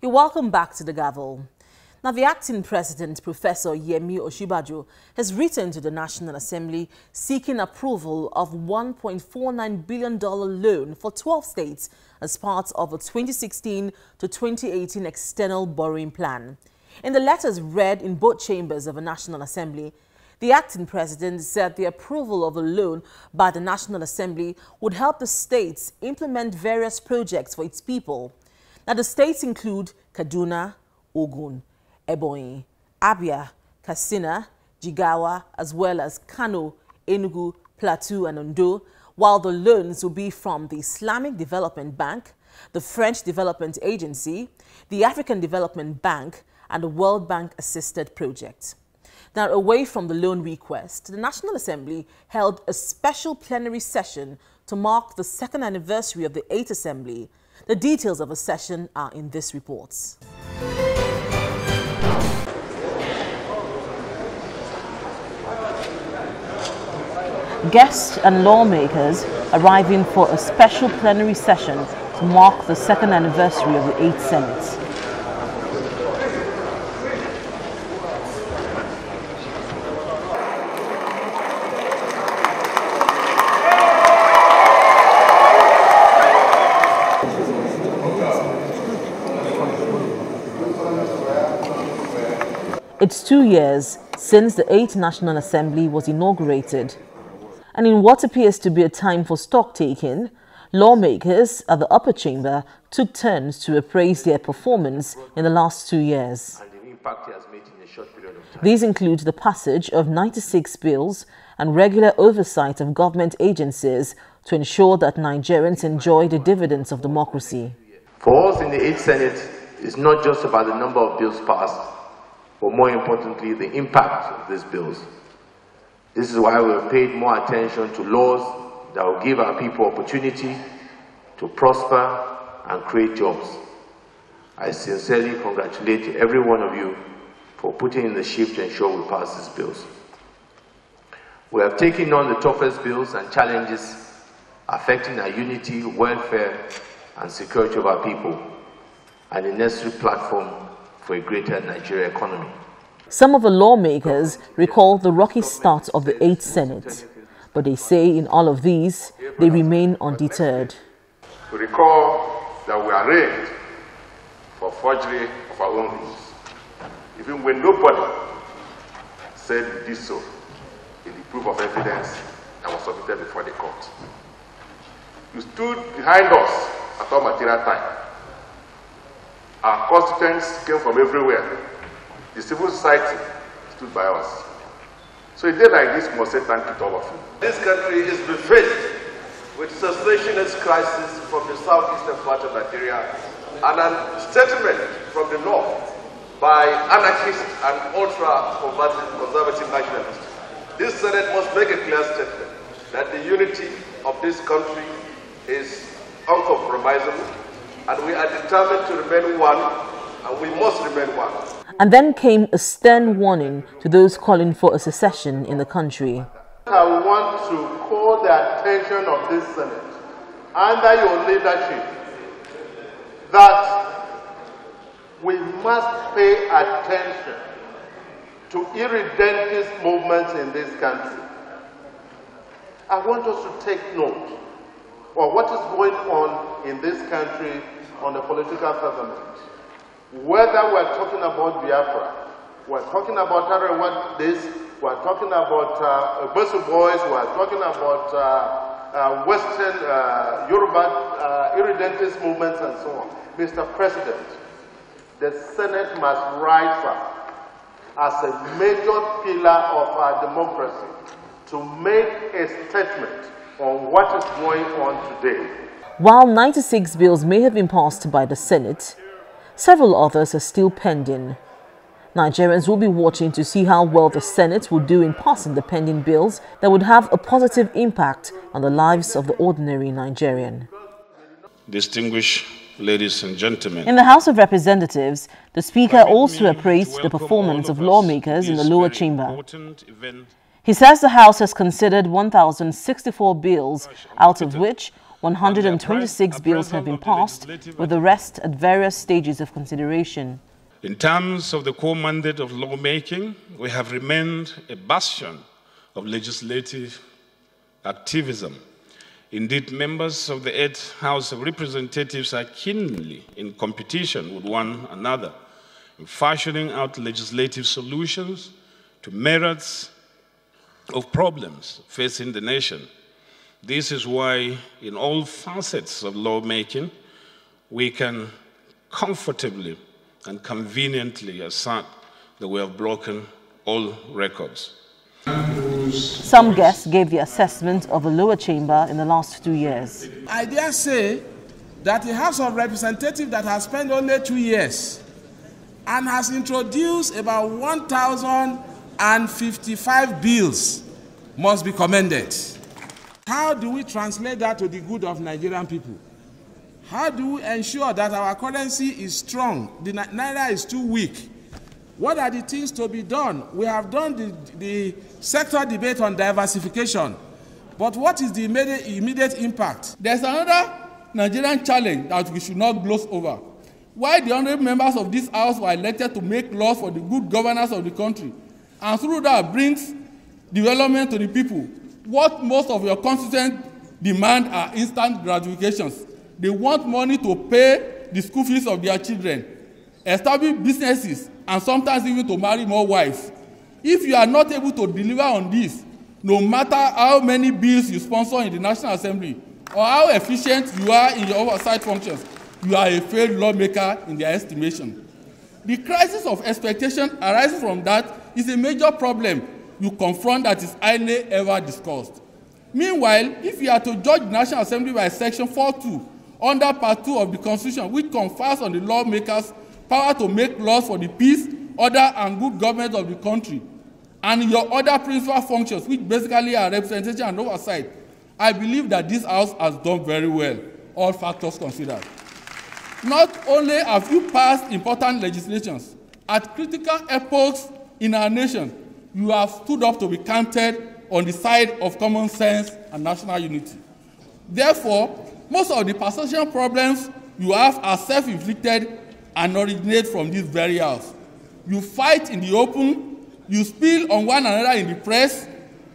You're welcome back to the Gavel. Now, the acting president, Professor Osinbajo, has written to the National Assembly seeking approval of $1.49 billion loan for 12 states as part of a 2016 to 2018 external borrowing plan. In the letters read in both chambers of the National Assembly, the acting president said the approval of a loan by the National Assembly would help the states implement various projects for its people. Now, the states include Kaduna, Ogun, Ebonyi, Abia, Katsina, Jigawa, as well as Kano, Enugu, Plateau, and Ondo, while the loans will be from the Islamic Development Bank, the French Development Agency, the African Development Bank, and the World Bank-assisted project. Now, away from the loan request, the National Assembly held a special plenary session to mark the second anniversary of the 8th Assembly. The details of the session are in this report. Guests and lawmakers arriving for a special plenary session to mark the second anniversary of the 8th Senate. It's 2 years since the 8th National Assembly was inaugurated, and in what appears to be a time for stock-taking, lawmakers at the upper chamber took turns to appraise their performance in the last 2 years. These include the passage of 96 bills and regular oversight of government agencies to ensure that Nigerians enjoy the dividends of democracy. For us in the 8th Senate, it's not just about the number of bills passed, but more importantly, the impact of these bills. This is why we have paid more attention to laws that will give our people opportunity to prosper and create jobs. I sincerely congratulate every one of you for putting in the shift to ensure we pass these bills. We have taken on the toughest bills and challenges affecting our unity, welfare, and security of our people, and the necessary platform for a greater Nigeria economy. Some of the lawmakers recall the rocky start of the 8th Senate, but they say in all of these, they remain undeterred. We recall that we are arraigned for forgery of our own rules, even when nobody said we did so in the proof of evidence that was submitted before the court. You stood behind us at all material time. Our constituents came from everywhere. The civil society stood by us. So a day like this, we must say thank you to all of you. This country is faced with cessationist crisis from the southeastern part of Nigeria and a statement from the north by anarchists and ultra-conservative nationalists. This Senate must make a clear statement that the unity of this country is uncompromisable, and we are determined to remain one, and we must remain one. And then came a stern warning to those calling for a secession in the country. I want to call the attention of this Senate, under your leadership, that we must pay attention to irredentist movements in this country. I want us to take note of what is going on in this country on the political firmament. Whether we're talking about Biafra, we're talking about Arewa this, we're talking about Bosu Boys, we're talking about Western Yoruba irredentist movements and so on. Mr. President, the Senate must rise up as a major pillar of our democracy to make a statement on what is going on today. While 96 bills may have been passed by the Senate, several others are still pending. Nigerians will be watching to see how well the Senate will do in passing the pending bills that would have a positive impact on the lives of the ordinary Nigerian. Distinguished ladies and gentlemen. In the House of Representatives, the Speaker also appraised the performance of lawmakers in the lower chamber. He says the House has considered 1,064 bills, out of which 126 bills have been passed, with the rest at various stages of consideration. In terms of the core mandate of lawmaking, we have remained a bastion of legislative activism. Indeed, members of the 8th House of Representatives are keenly in competition with one another in fashioning out legislative solutions to myriads of problems facing the nation. This is why, in all facets of lawmaking, we can comfortably and conveniently assert that we have broken all records. Some guests gave the assessment of the lower chamber in the last 2 years. I dare say that the House of Representatives that has spent only 2 years and has introduced about 1,055 bills must be commended. How do we translate that to the good of Nigerian people? How do we ensure that our currency is strong, the naira is too weak? What are the things to be done? We have done the sector debate on diversification, but what is the immediate impact? There's another Nigerian challenge that we should not gloss over. Why the honorable members of this House were elected to make laws for the good governance of the country, and through that brings development to the people. What most of your constituents demand are instant gratifications. They want money to pay the school fees of their children, establish businesses, and sometimes even to marry more wives. If you are not able to deliver on this, no matter how many bills you sponsor in the National Assembly or how efficient you are in your oversight functions, you are a failed lawmaker in their estimation. The crisis of expectation arising from that is a major problem you confront that is highly ever discussed. Meanwhile, if you are to judge the National Assembly by Section 4.2 under Part 2 of the Constitution, which confers on the lawmakers power to make laws for the peace, order, and good government of the country, and your other principal functions, which basically are representation and oversight, I believe that this House has done very well, all factors considered. Not only have you passed important legislations, at critical epochs in our nation, you have stood up to be counted on the side of common sense and national unity. Therefore, most of the persistent problems you have are self-inflicted and originate from this very House. You fight in the open, you spill on one another in the press,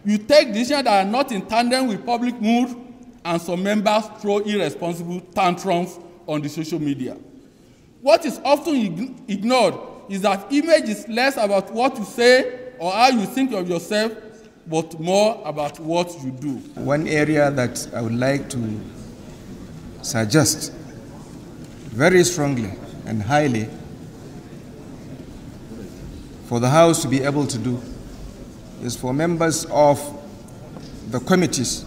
you take decisions that are not in tandem with public mood, and some members throw irresponsible tantrums on the social media. What is often ignored is that image is less about what you say or how you think of yourself, but more about what you do. One area that I would like to suggest very strongly and highly for the House to be able to do is for members of the committees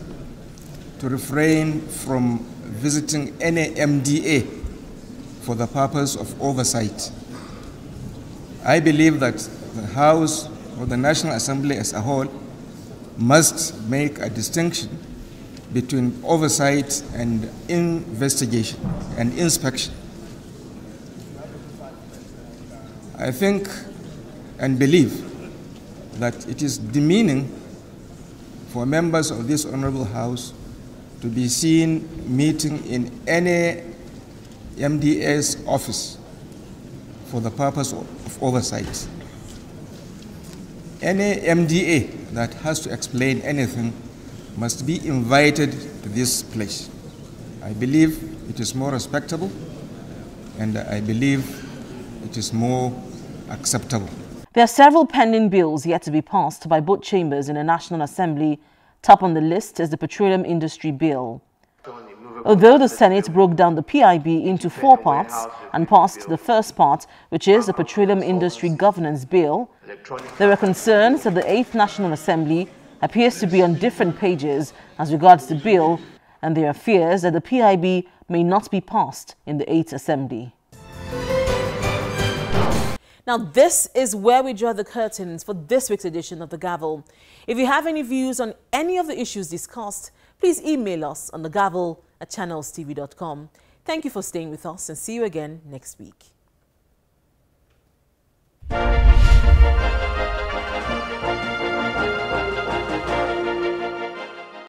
to refrain from visiting any MDA for the purpose of oversight. I believe that the House or the National Assembly as a whole must make a distinction between oversight and investigation and inspection. I think and believe that it is demeaning for members of this honorable House to be seen meeting in any MDA's office for the purpose of oversight. Any MDA that has to explain anything must be invited to this place. I believe it is more respectable, and I believe it is more acceptable. There are several pending bills yet to be passed by both chambers in the National Assembly. Top on the list is the Petroleum Industry Bill. Although the Senate broke down the PIB into 4 parts and passed the first part, which is the Petroleum Industry Governance Bill, there are concerns that the 8th National Assembly appears to be on different pages as regards the bill, and there are fears that the PIB may not be passed in the 8th Assembly. Now, this is where we draw the curtains for this week's edition of The Gavel. If you have any views on any of the issues discussed, please email us on thegavel@channelstv.com. Thank you for staying with us, and see you again next week.